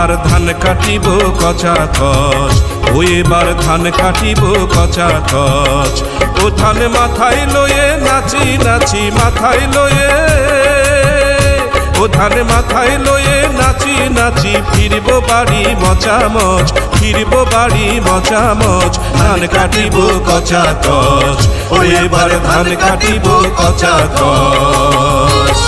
এবার ধান কাটিব কচা কচ, ও এবার ধান কাটিব কচা কচ। ও ধান মাথায় লয়ে নাচি নাচি মাথায় লয়ে, ও ধান মাথায় লয়ে নাচি নাচি ফিরব বাড়ি মচামচ, ফিরব বাড়ি মচামচ। ধান কাটিব কচা কচ, ও এবার ধান কাটিব কচা কচ।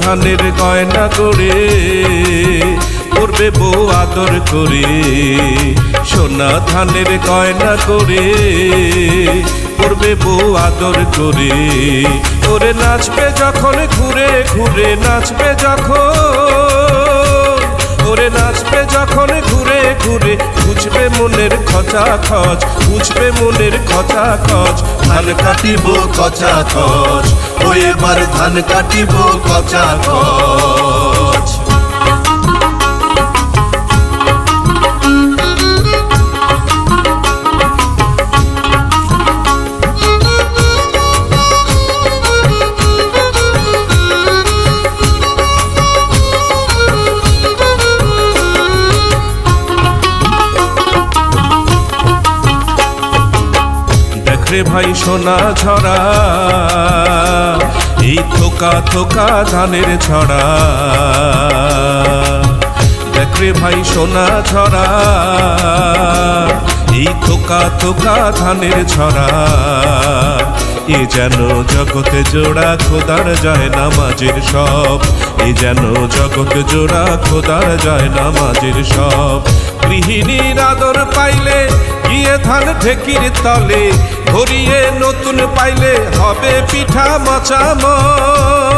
ধানের গয়না করে করবে বউ আদর করে, সোনা ধানের গয়না করে করবে বউ আদর করে। ওরে নাচবে যখন ঘুরে ঘুরে নাচবে যখন, ওরে নাচবে যখন ঘুরে ঘুরে বুঝবে মনের খচা খচ, বুঝবে মনের খচা খচ। ধান কাটিব কচা কচ, ও এবার ধান কাটিব কচা কচ। রে ভাই সোনা ঝরা এই থোকা থোকা ধানের ছড়া, দেখ রে ভাই সোনা ঝরা এই থোকা থোকা ধানের ছড়া। এ যেন জগতে জোড়া খোদার যায় নামাজের সব, এ যেন জগতে জোড়া খোদার যায় নামাজের সব। গৃহিণীর আদর পাইলে গিয়ে ধান ঢেকির তলে, ধরিয়ে নতুন পাইলে হবে পিঠা মচামচ।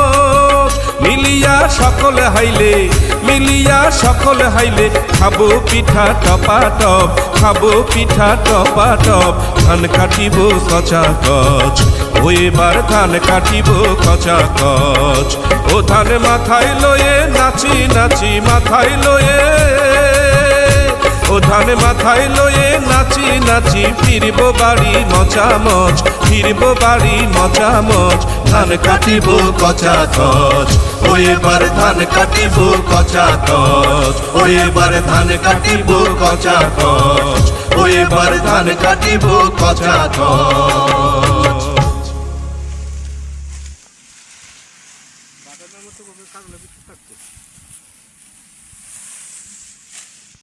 মিলিয়া সকলে হাইলে, মিলিয়া সকলে হাইলে খাবো পিঠা টপা টপ, খাবো পিঠা টপা টপ। ধান কাটিব কচা কচ, ও এবার ধান কাটিব কচা কচ। ও ধান মাথায় লয়ে নাচি নাচি মাথায় লয়ে, ও ধান মাথায় লয়ে নাচি নাচি ফিরব বাড়ি মচামচ, ফিরব বাড়ি মচামচ। ধান কাটিব কচা কচ, ও এবার ধান কাটিব কচা কচ, ও এবার ধান কাটিব কচা কচ, ও এবার ধান কাটিব কচা কচ। বাগানের মতো কাগলে কিছু থাকতো।